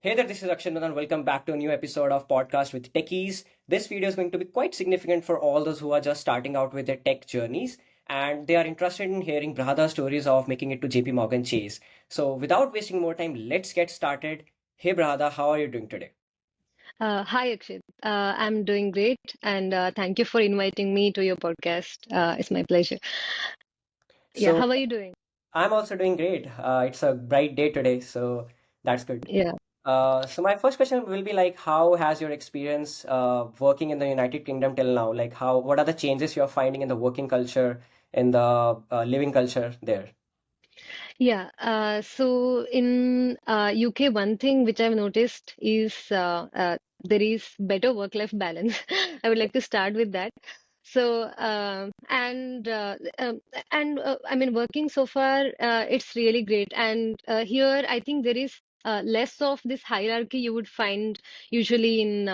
Hey there, this is Akshay and welcome back to a new episode of Podcast with Techies. This video is going to be quite significant for all those who are just starting out with their tech journeys and they are interested in hearing Brahada's stories of making it to JP Morgan Chase. So without wasting more time, let's get started. Hey Brahada, how are you doing today? Hi, Akshit. I'm doing great, and thank you for inviting me to your podcast. It's my pleasure. Yeah, So how are you doing? I'm also doing great. It's a bright day today, so that's good. Yeah. So my first question will be like, how has your experience working in the United Kingdom till now? Like, what are the changes you're finding in the working culture, in the living culture there? Yeah, so in UK, one thing which I've noticed is there is better work-life balance. I would like to start with that. So, I mean, working so far, it's really great. And here, I think there is less of this hierarchy you would find usually in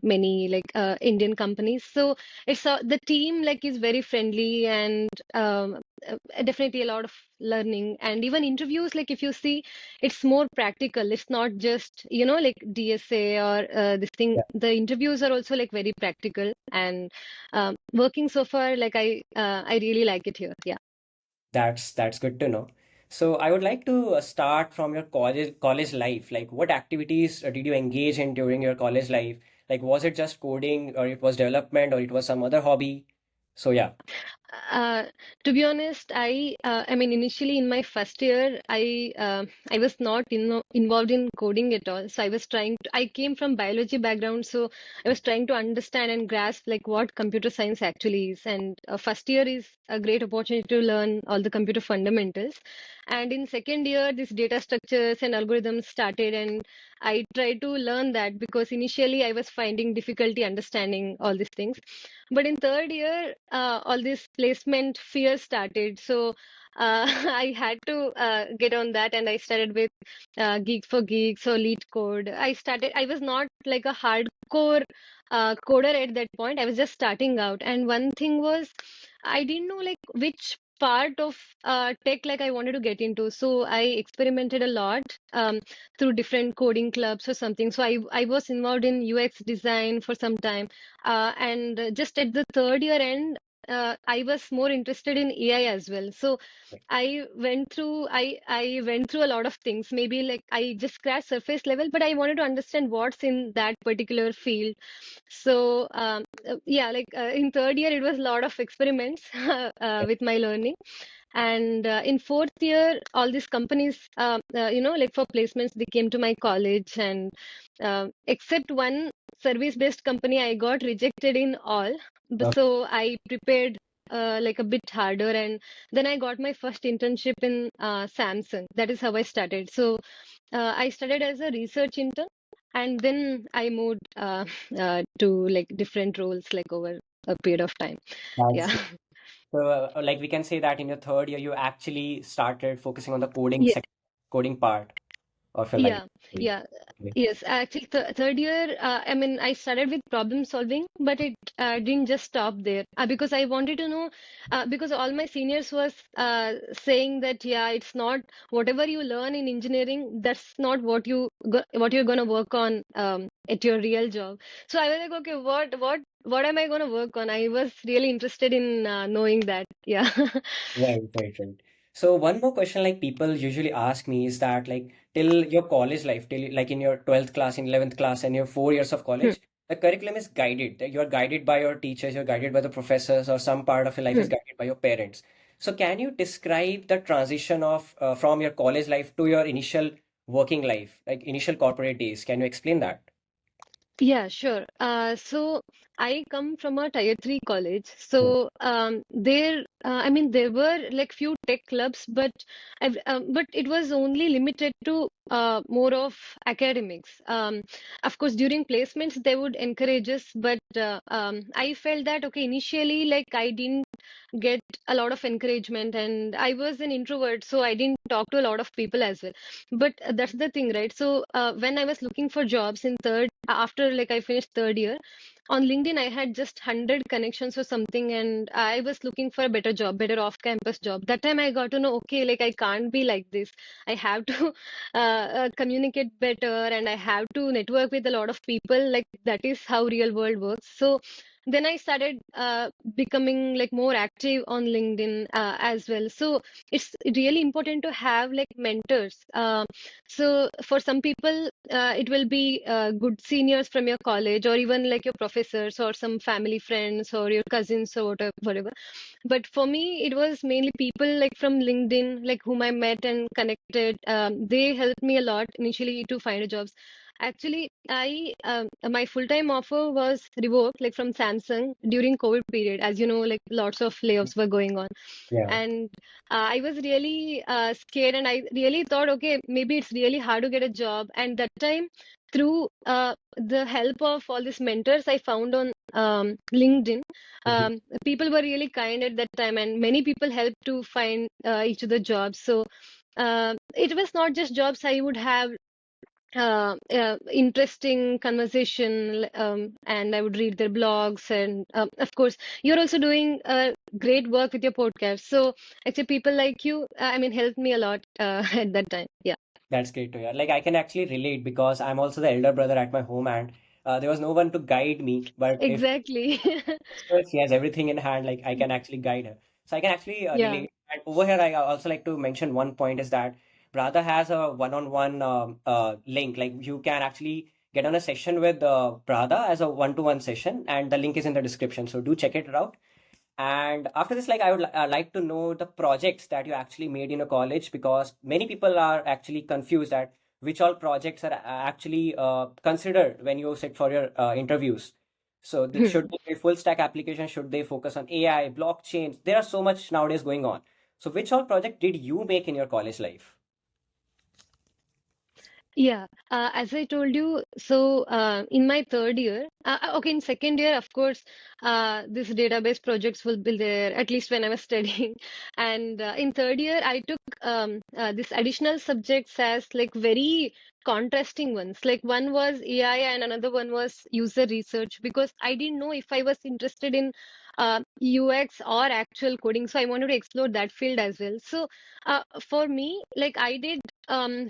many like Indian companies. So it's the team like is very friendly and definitely a lot of learning and even interviews like if you see it's more practical, it's not just like DSA or this thing. The interviews are also like very practical and working so far like I really like it here. Yeah. That's good to know. So I would like to start from your college life. Like, what activities did you engage in during your college life? Like, was it just coding, or it was development, or it was some other hobby? So yeah. Uh, to be honest, I mean, initially in my first year, I was not involved in coding at all. So I came from biology background, so I was trying to understand and grasp like what computer science actually is. And first year is a great opportunity to learn all the computer fundamentals. And in second year, this data structures and algorithms started, and I tried to learn that because initially I was finding difficulty understanding all these things. But in third year, all this placement fear started. So I had to get on that, and I started with Geek for Geeks or Lead Code. I was not like a hardcore coder at that point. I was just starting out. And one thing was, I didn't know like which part of tech like I wanted to get into. So I experimented a lot through different coding clubs or something. So I was involved in UX design for some time and just at the third year end, I was more interested in AI as well. So I went through a lot of things. Maybe like I just scratched surface level, but I wanted to understand what's in that particular field. So yeah, like in third year, it was a lot of experiments with my learning. And in fourth year, all these companies, like for placements, they came to my college, and except one service-based company, I got rejected in all. So I prepared like a bit harder, and then I got my first internship in Samsung. That is how I started. So I started as a research intern, and then I moved to like different roles like over a period of time. That's Yeah. good. So, like we can say that in your third year, you actually started focusing on the Yeah. coding part of your life. Yeah, yeah, Okay. yes. Actually, th third year, I mean, I started with problem solving, but it didn't just stop there because I wanted to know because all my seniors was saying that yeah, it's not whatever you learn in engineering, that's not what you're gonna work on at your real job. So I was like, okay, what am I gonna work on? I was really interested in knowing that. Yeah. Right. So one more question like people usually ask me is that like till your college life, till like in your 12th class, in 11th class, and your 4 years of college, the curriculum is guided. That you're guided by your teachers, you're guided by the professors, or some part of your life is guided by your parents. So can you describe the transition of from your college life to your initial working life, like initial corporate days? Can you explain that? Yeah, sure. So I come from a tier three college. Hmm. So I mean, there were like few tech clubs, but but it was only limited to more of academics. Of course, during placements they would encourage us, but I felt that okay, initially like I didn't get a lot of encouragement, and I was an introvert, so I didn't talk to a lot of people as well. But that's the thing, right? So when I was looking for jobs in third, after like I finished third year, on LinkedIn, I had just 100 connections or something, and I was looking for a better job, better off-campus job. That time I got to know, okay, like I can't be like this. I have to communicate better, and I have to network with a lot of people. Like that is how real world works. So then I started becoming like more active on LinkedIn as well. So it's really important to have like mentors. So for some people, it will be good seniors from your college, or even like your professors, or some family friends, or your cousins, or whatever. But for me, it was mainly people like from LinkedIn, like whom I met and connected. They helped me a lot initially to find jobs. Actually, I my full-time offer was revoked, like from Samsung during COVID period. As you know, like lots of layoffs were going on, Yeah. and I was really scared, and I really thought, okay, maybe it's really hard to get a job. And that time, through the help of all these mentors I found on LinkedIn, Mhm. people were really kind at that time, and many people helped to find each other jobs. So it was not just jobs. I would have interesting conversation, and I would read their blogs. And of course, you're also doing great work with your podcast. So actually, people like you, I mean, helped me a lot at that time. Yeah, That's great to hear. Like I can actually relate because I'm also the elder brother at my home, and there was no one to guide me. But if exactly. she has everything in hand, like I can actually guide her. So I can actually Yeah. relate. And over here, I also like to mention one point is that Brother has a one-on-one link. Like you can actually get on a session with Brother as a one-to-one session, and the link is in the description. So do check it out. And after this, like I would like to know the projects that you actually made in a college because many people are actually confused at which all projects are actually considered when you sit for your interviews. So should they be full stack application? Should they focus on AI, blockchain? There are so much nowadays going on. So which all project did you make in your college life? Yeah, as I told you, so in my third year, okay, in second year, of course, this database projects will be there, at least when I was studying. And in third year, I took this additional subjects as like very contrasting ones. Like one was AI and another one was user research, because I didn't know if I was interested in UX or actual coding. So I wanted to explore that field as well. So for me, like I did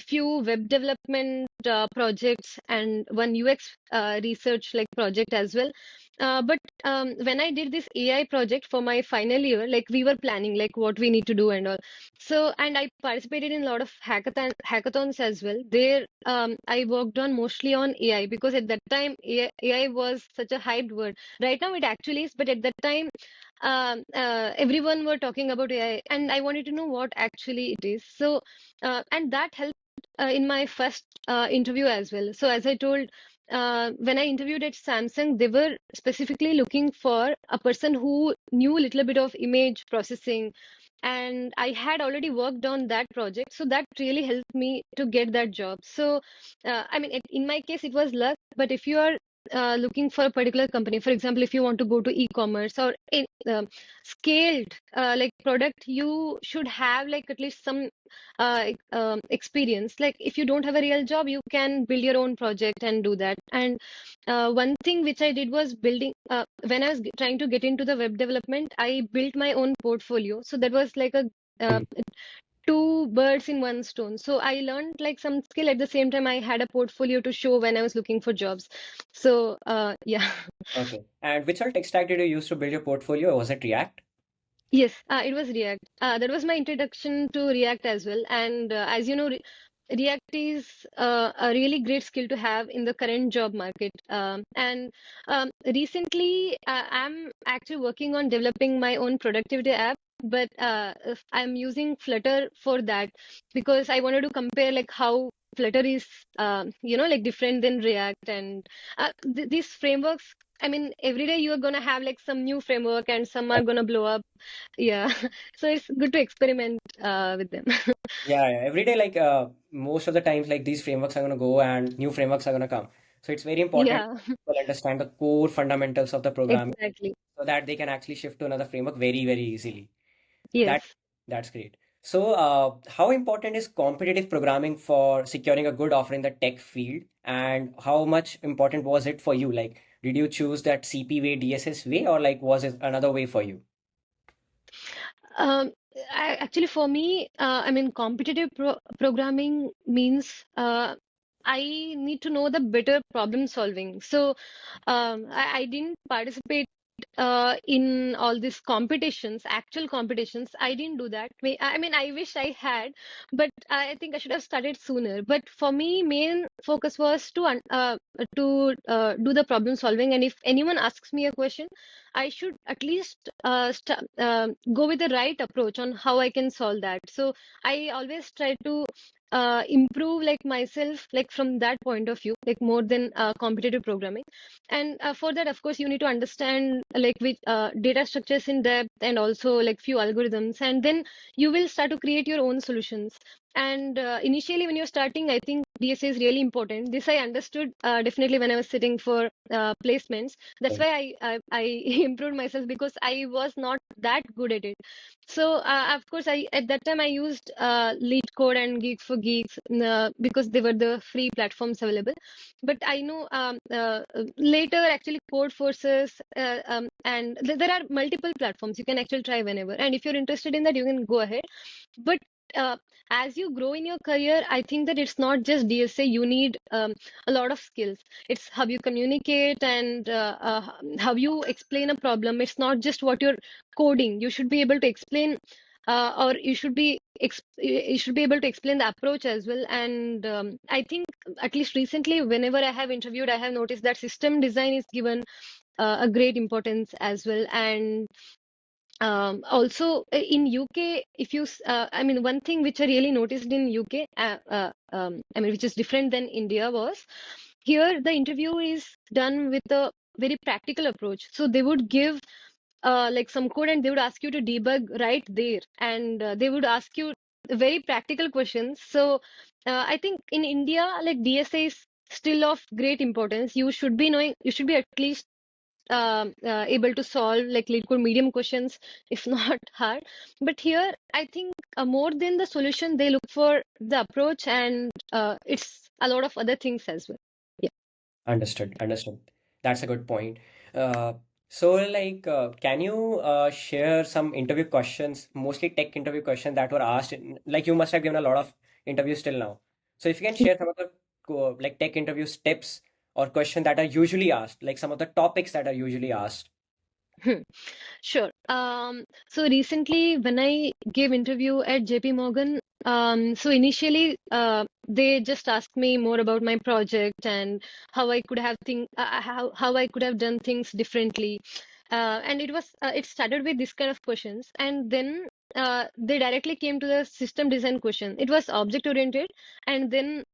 few web development projects and one UX research like project as well. But when I did this AI project for my final year, like we were planning like what we need to do and all. So, and I participated in a lot of hackathons as well. There, I worked on mostly on AI, because at that time AI was such a hyped word. Right now it actually is, but at that time everyone were talking about AI, and I wanted to know what actually it is. So, and that helped in my first interview as well. So, as I told, when I interviewed at Samsung, they were specifically looking for a person who knew a little bit of image processing, and I had already worked on that project, so that really helped me to get that job. So, I mean, in my case, it was luck, but if you are looking for a particular company, for example, if you want to go to e-commerce or in, scaled like product, you should have like at least some experience. Like if you don't have a real job, you can build your own project and do that. And one thing which I did was building, when I was trying to get into the web development, I built my own portfolio. So that was like a Mhm. two birds in one stone. So I learned like some skill, at the same time I had a portfolio to show when I was looking for jobs. So yeah. Okay. And which all tech stack did you use to build your portfolio? Was it React? Yes, it was React. That was my introduction to React as well. And as you know, React is a really great skill to have in the current job market. And recently, I'm actually working on developing my own productivity app, but I'm using Flutter for that, because I wanted to compare like how Flutter is, like different than React. And these frameworks, I mean, every day you are gonna have like some new framework, and some are gonna blow up. Yeah. So it's good to experiment with them. Yeah, yeah. Every day, like most of the times, like these frameworks are gonna go and new frameworks are gonna come. So it's very important Yeah, to understand the core fundamentals of the programming exactly. so that they can actually shift to another framework very, very easily. That Yes. that's great. So, how important is competitive programming for securing a good offer in the tech field, and how much important was it for you? Like, Did you choose that CP way, DSS way, or like was it another way for you? Um, Actually, for me, I mean, competitive programming means I need to know the better problem solving. So I didn't participate in all these competitions, actual competitions. I didn't do that. I mean, I wish I had, but I think I should have started sooner. But for me, main focus was to do the problem solving. And if anyone asks me a question, I should at least go with the right approach on how I can solve that. So I always try to improve like myself, like from that point of view, like more than competitive programming. And for that, of course, you need to understand like with data structures in depth and also like few algorithms, and then you will start to create your own solutions. And initially, when you're starting, I think DSA is really important. This I understood definitely when I was sitting for placements. That's Right. why I improved myself because I was not that good at it. So of course, I at that time I used Lead Code and Geeks for Geeks because they were the free platforms available. But I know later actually Code Forces and there are multiple platforms you can actually try whenever. And if you're interested in that, you can go ahead. But uh, as you grow in your career, I think that it's not just DSA. You need a lot of skills. It's how you communicate and how you explain a problem. It's not just what you're coding. You should be able to explain, or you should be able to explain the approach as well. And I think at least recently, whenever I have interviewed, I have noticed that system design is given a great importance as well. And also in UK, if you, I mean, one thing which I really noticed in UK, I mean, which is different than India was here the interview is done with a very practical approach. So they would give like some code and they would ask you to debug right there, and they would ask you very practical questions. So I think in India, like DSA is still of great importance. You should be knowing, you should be at least able to solve like lead code medium questions, if not hard. But here, I think more than the solution, they look for the approach, and it's a lot of other things as well. Yeah. Understood. Understood. That's a good point. Uh, so, like, can you share some interview questions, mostly tech interview questions that were asked? Like, you must have given a lot of interviews till now. So, if you can share some of the like tech interview tips or questions that are usually asked, like some of the topics that are usually asked. Sure. So recently, when I gave interview at JP Morgan, so initially, they just asked me more about my project and how I could have how I could have done things differently. And it started with this kind of questions, and then they directly came to the system design question. It was object oriented, and then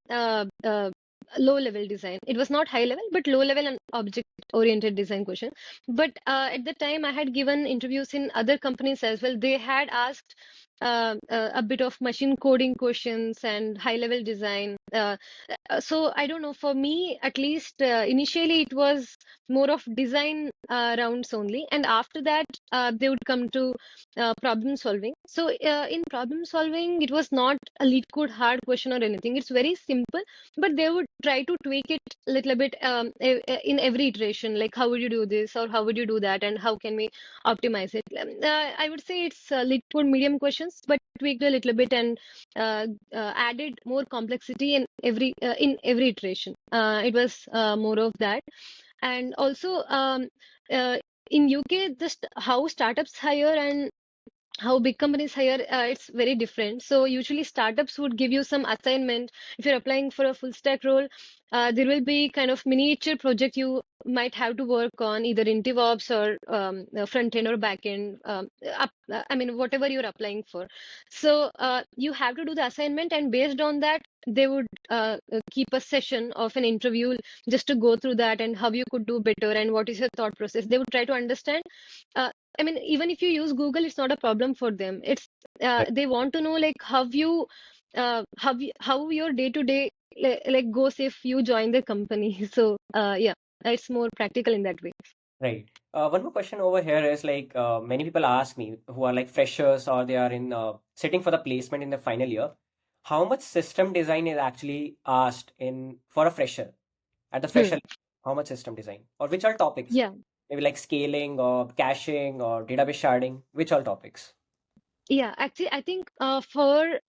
low level design. It was not high level, but low level and object oriented design question. But at the time, I had given interviews in other companies as well. They had asked a bit of machine coding questions and high level design. So I don't know. For me, at least initially, it was more of design rounds only, and after that, they would come to problem solving. So in problem solving, it was not a lead code hard question or anything. It's very simple, but they would try to tweak it a little bit in every iteration. Like how would you do this, or how would you do that, and how can we optimize it? I would say it's lead code medium questions, but tweaked a little bit and added more complexity in every iteration. It was more of that. And also uh, in UK, just how startups hire and how big companies hire, it's very different. So usually startups would give you some assignment. If you're applying for a full stack role, there will be kind of miniature project you might have to work on, either in DevOps or front end or back end. I mean, whatever you're applying for. So you have to do the assignment, and based on that, they would keep a session of an interview just to go through that and how you could do better and what is your thought process. They would try to understand. I mean, even if you use Google, it's not a problem for them. It's they want to know like how your day to day like goes if you join the company. So yeah, it's more practical in that way. Right. One more question over here is like many people ask me who are like freshers or they are in sitting for the placement in the final year, how much system design is actually asked in for a fresher at the Hmm. fresher? How much system design? Or which all topics? Yeah. Maybe like scaling or caching or database sharding. Which all topics? Yeah, actually, I think for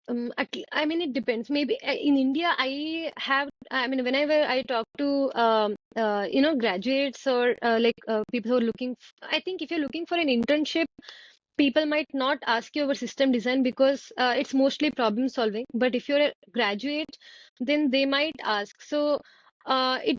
I mean, it depends. Maybe in India, I mean, whenever I talk to, graduates or people who are I think if you're looking for an internship, people might not ask you over system design because it's mostly problem solving. But if you're a graduate, then they might ask. So, it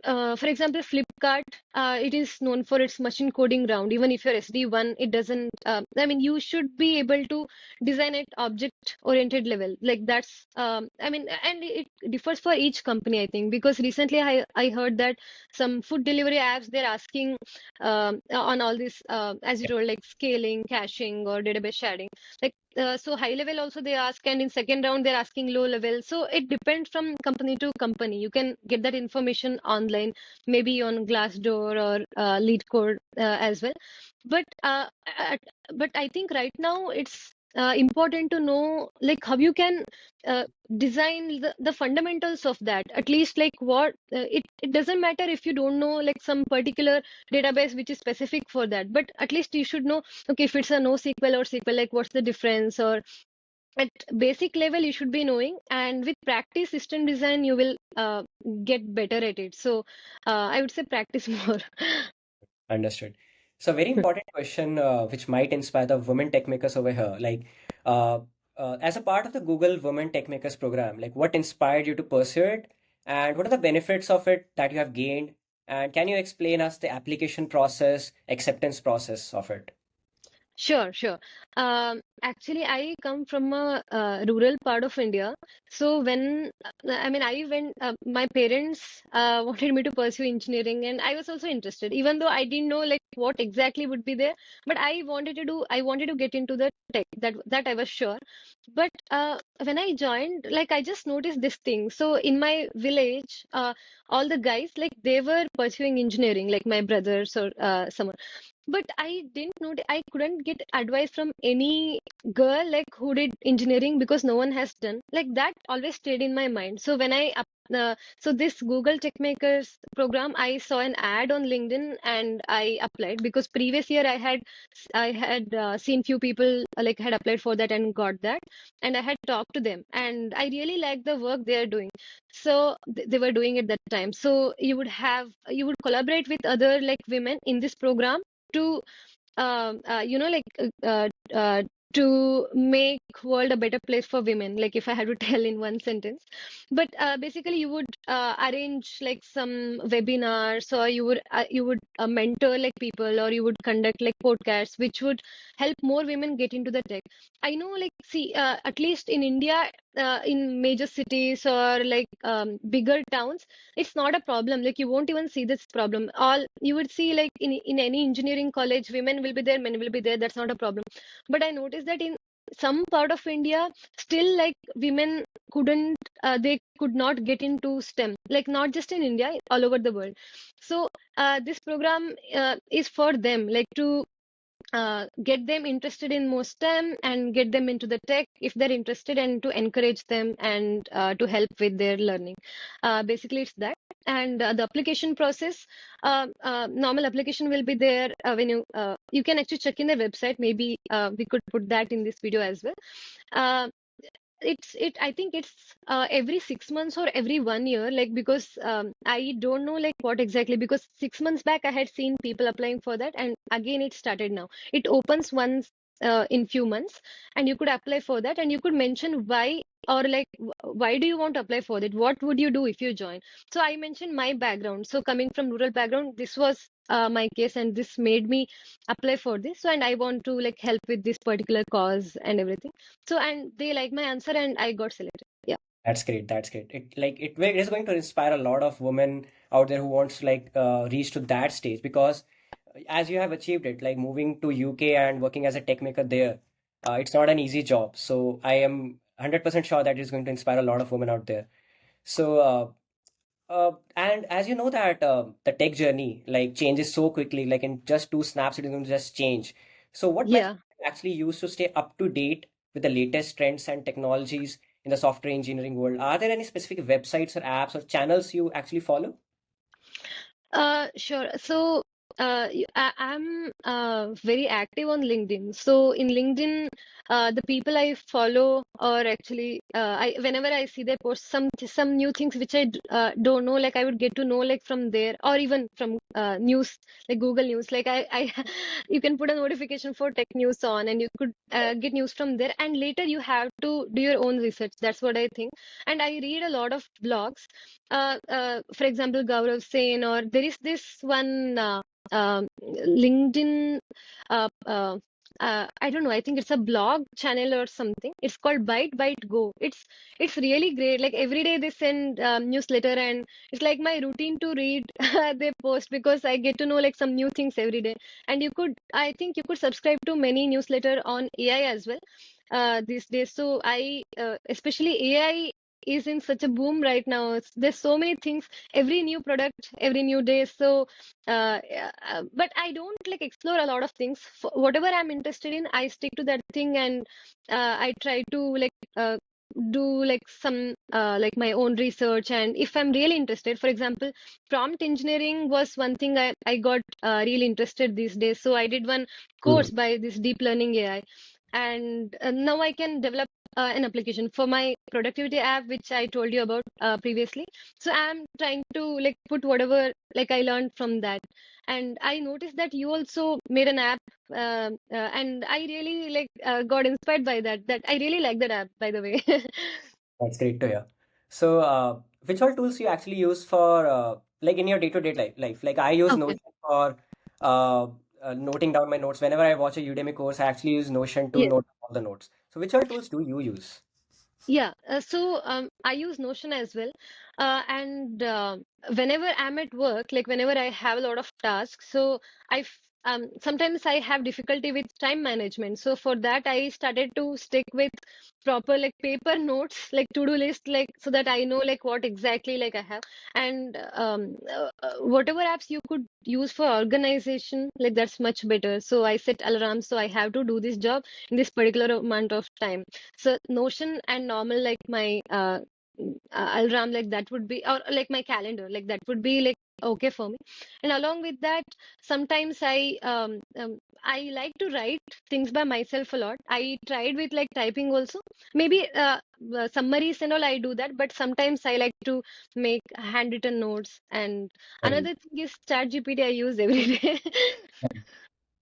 for example, Flipkart, it is known for its machine coding round. Even if you're SD1, it doesn't. I mean, you should be able to design at object-oriented level. Like that's. I mean, and it differs for each company, I think, because recently I heard that some food delivery apps they're asking on all this, as you Yeah, told, like scaling, caching, or database sharing. Like so high level also they ask, and in second round they're asking low level. So it depends from company to company. You can get that information online, maybe on Glassdoor or LeetCode as well. But at, but I think right now it's important to know like how you can uh, design the fundamentals of that. At least like what it doesn't matter if you don't know like some particular database which is specific for that, but at least you should know, okay, if it's a NoSQL or SQL, like what's the difference, or at basic level you should be knowing, and with practice system design you will get better at it. So I would say practice more. understood. So very important question, which might inspire the women tech makers over here. Like, uh, as a part of the Google Women Tech Makers program, like what inspired you to pursue it, and what are the benefits of it that you have gained? And can you explain us the application process, acceptance process of it? Sure, sure. Actually, I come from a rural part of India. So when, I mean, I went, my parents wanted me to pursue engineering, and I was also interested, even though I didn't know like what exactly would be there. But I wanted to get into the tech. That I was sure. But when I joined, like I just noticed this thing. So in my village, all the guys like they were pursuing engineering, like my brothers or someone. But I didn't know, I couldn't get advice from any girl like who did engineering because no one has done. Like that always stayed in my mind. So when so this Google Tech Makers program, I saw an ad on LinkedIn and I applied because previous year I had seen few people like had applied for that and got that, and I had talked to them and I really liked the work they are doing. So they were doing at that time. So you would collaborate with other like women in this program to like to make world a better place for women, like if I had to tell in one sentence. But basically you would arrange like some webinars, or you would mentor like people, or you would conduct like podcasts which would help more women get into the tech. I know, like, see, at least in India, in major cities or like bigger towns, it's not a problem. Like you won't even see this problem. All you would see like in any engineering college, women will be there, men will be there. That's not a problem. But I noticed that in some part of India, still like women couldn't, they could not get into STEM. Like not just in India, all over the world. So this program is for them, like to get them interested in more STEM and get them into the tech if they're interested, and to encourage them and to help with their learning. Basically, it's that. And the application process, normal application will be there when you can actually check in the website. Maybe we could put that in this video as well. Uh, I think it's every 6 months or every 1 year, like because I don't know like what exactly, because 6 months back I had seen people applying for that, and again it started now. It opens once in few months, and you could apply for that, and you could mention why, or like why do you want to apply for that, what would you do if you join. So I mentioned my background, so coming from rural background, this was my case, and this made me apply for this. So and I want to like help with this particular cause and everything. So, and they like my answer and I got selected. Yeah. That's great. That's great. It is going to inspire a lot of women out there who wants to like reach to that stage, because as you have achieved it, like moving to UK and working as a tech maker there, it's not an easy job. So I am 100% sure that it's going to inspire a lot of women out there. So and as you know that the tech journey like changes so quickly, like in just two snaps, it is going to just change. So what methods Yeah. do you actually use to stay up to date with the latest trends and technologies in the software engineering world, are there any specific websites or apps or channels you actually follow? Sure. So, I'm very active on LinkedIn. So, in LinkedIn, the people I follow, or actually, I whenever I see they post some new things which don't know, like I would get to know like from there, or even from news, like Google News. Like you can put a notification for tech news on, and you could get news from there. And later, you have to do your own research. That's what I think. And I read a lot of blogs, for example, Gaurav Sen, or there is this one LinkedIn. I don't know. I think it's a blog channel or something. It's called Byte Go. It's really great. Like every day they send newsletter, and it's like my routine to read they post because I get to know like some new things every day. And I think you could subscribe to many newsletter on AI as well these days. So especially AI is in such a boom right now. There's so many things, every new product, every new day. So, but I don't like explore a lot of things. Whatever I'm interested in, I stick to that thing, and I try to do like some like my own research. And if I'm really interested, for example, prompt engineering was one thing I got really interested these days. So I did one course Mhm. by this deep learning AI, and now I can develop an application for my productivity app, which I told you about previously. So I'm trying to like put whatever like I learned from that. And I noticed that you also made an app, and I really like got inspired by that. That I really like that app, by the way. That's great to hear. So, which all tools you actually use for, like in your day-to-day life? Like I use Okay. Notion for uh, noting down my notes. Whenever I watch a Udemy course, I actually use Notion to Yes. note all the notes. So, which all tools do you use? Yeah, I use Notion as well. And whenever I'm at work, like whenever I have a lot of tasks, so sometimes I have difficulty with time management. So for that, I started to stick with proper like paper notes, like to-do list, like so that I know like what exactly like I have. And whatever apps you could use for organization, like that's much better. So I set alarms, so I have to do this job in this particular amount of time. So Notion and normal like my alarm, like that would be, or like my calendar, like that would be like okay for me. And along with that, sometimes I like to write things by myself a lot. I tried with like typing also. Maybe summaries and all I do that, but sometimes I like to make handwritten notes. And Right. another thing is ChatGPT I use every day.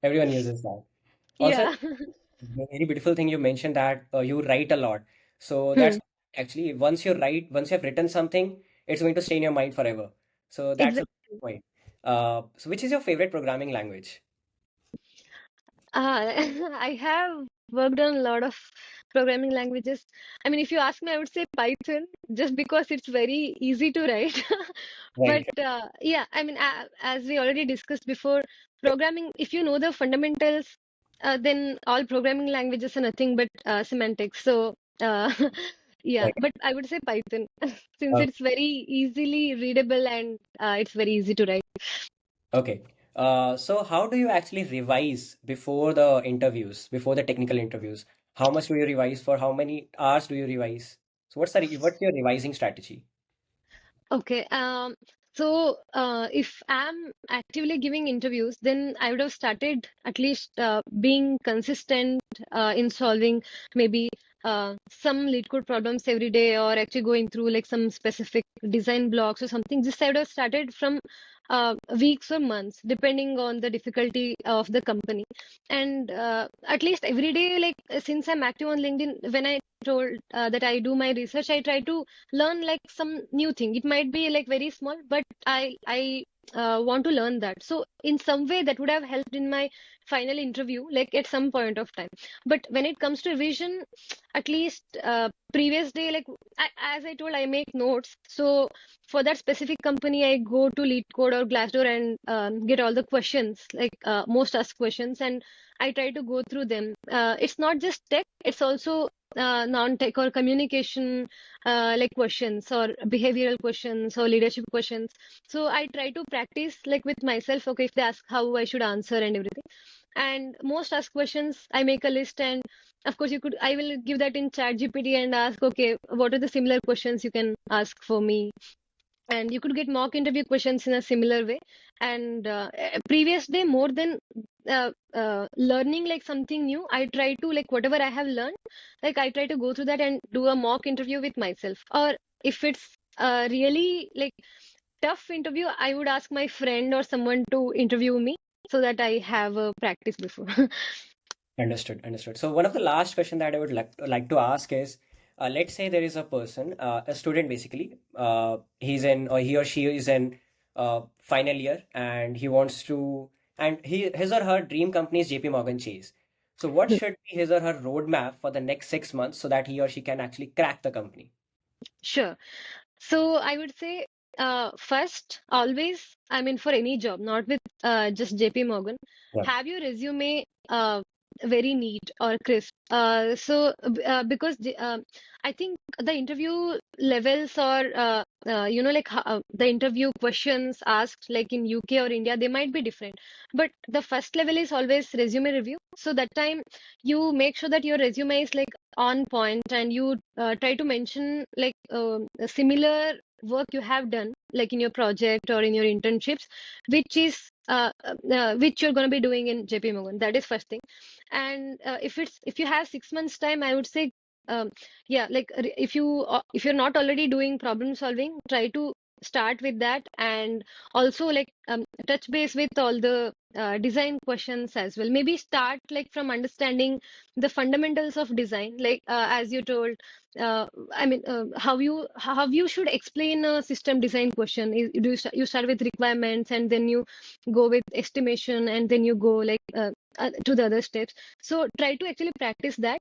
Everyone uses that. Also, Yeah. the very beautiful thing you mentioned that you write a lot. So Hmm. that's actually once you have written something, it's going to stay in your mind forever. So that's a Exactly. point. So which is your favorite programming language? Uh, I have worked on a lot of programming languages. I mean, if you ask me, I would say Python, just because it's very easy to write. But Right. yeah, I mean, as we already discussed before, programming, if you know the fundamentals, then all programming languages are nothing but semantics. So yeah, Right. but I would say Python, since Uh, it's very easily readable and it's very easy to write. okay. So how do you actually revise before the interviews, before the technical interviews? How much do you revise for? How many hours do you revise? So what's your revising strategy? Okay. If I'm actively giving interviews, then I would have started at least being consistent in solving maybe some lead code problems every day, or actually going through like some specific design blocks or something. This I would have started from weeks or months, depending on the difficulty of the company. And at least every day, like since I'm active on LinkedIn, when I told that I do my research, I try to learn like some new thing. It might be like very small, but I want to learn that. So in some way that would have helped in my final interview, like at some point of time. But when it comes to revision, at least previous day, like as I told, I make notes. So for that specific company, I go to Lead Code or Glassdoor and get all the questions, like most asked questions, and I try to go through them. It's not just tech; it's also non-tech or communication like questions or behavioral questions or leadership questions. So I try to practice like with myself. Okay, if they ask how I should answer and everything. And most asked questions, I make a list, and of course, I will give that in Chat GPT and ask, okay, what are the similar questions you can ask for me? And you could get mock interview questions in a similar way. And previous day, more than learning like something new, I try to like whatever I have learned, like I try to go through that and do a mock interview with myself. Or if it's really like tough interview, I would ask my friend or someone to interview me so that I have a practice before. Understood, understood. So one of the last question that I would like to ask is, let's say there is a person, a student basically, he's in or he or she is in final year and he wants to, and his or her dream company is JP Morgan Chase. So what should be his or her roadmap for the next 6 months so that he or she can actually crack the company? Sure. So I would say, first, always, I mean, for any job, not with just JP Morgan, Yeah. have your resume very neat or crisp. Because I think the interview levels or like the interview questions asked, like in UK or India, they might be different. But the first level is always resume review. So that time you make sure that your resume is like on point, and you try to mention like a similar work you have done, like in your project or in your internships, which you're going to be doing in JP Morgan. That is first thing. And if you have 6 months time, I would say, um, yeah, like if you're not already doing problem solving, try to start with that. And also like touch base with all the design questions as well. Maybe start like from understanding the fundamentals of design, like as you told, uh, I mean, how you should explain a system design question. You start with requirements, and then you go with estimation, and then you go like to the other steps. So try to actually practice that.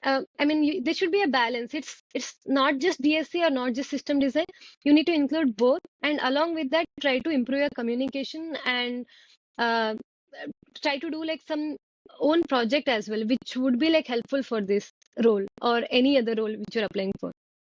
I mean, there should be a balance. It's not just DSA or not just system design. You need to include both, and along with that, try to improve your communication, and uh, try to do like some own project as well, which would be like helpful for this role or any other role which you're applying for.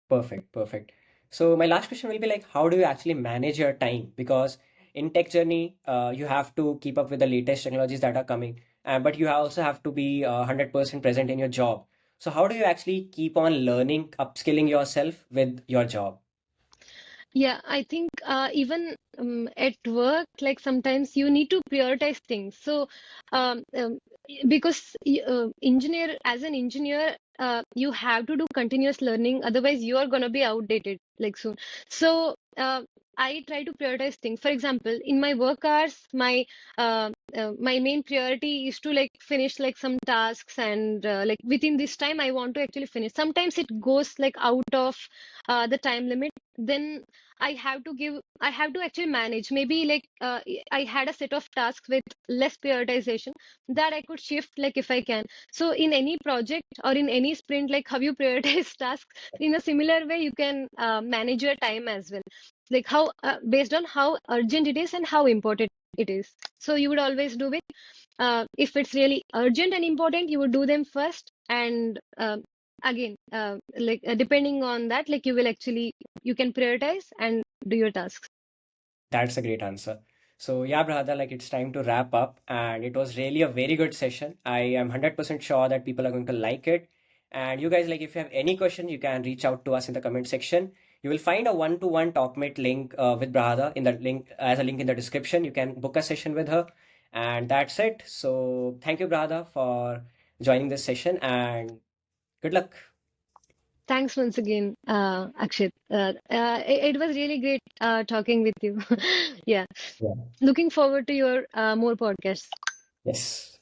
Perfect, perfect. So my last question will be like, how do you actually manage your time? Because in tech journey, you have to keep up with the latest technologies that are coming, but you also have to be 100% present in your job. So how do you actually keep on learning, upskilling yourself with your job? Yeah, I think even at work, like sometimes you need to prioritize things. So, because as an engineer, you have to do continuous learning. Otherwise, you are gonna be outdated like soon. So, I try to prioritize things. For example, in my work hours, my main priority is to like finish like some tasks, and like within this time, I want to actually finish. Sometimes it goes like out of the time limit. Then I have to actually manage. Maybe like I had a set of tasks with less prioritization that I could shift like if I can. So in any project or in any sprint, like how you prioritize tasks, in a similar way, you can manage your time as well. Like how, based on how urgent it is and how important it is. So you would always do it. If it's really urgent and important, you would do them first. And again, depending on that, like you can prioritize and do your tasks. That's a great answer. So yeah, brother, like it's time to wrap up, and it was really a very good session. I am 100% sure that people are going to like it. And you guys, like, if you have any question, you can reach out to us in the comment section. You will find a one-to-one talkmate link with Brahada in the link as a link in the description. You can book a session with her, and that's it. So thank you, Brahada, for joining this session, and good luck. Thanks once again, Akshit. It was really great talking with you. Yeah. Yeah. Looking forward to your more podcasts. Yes.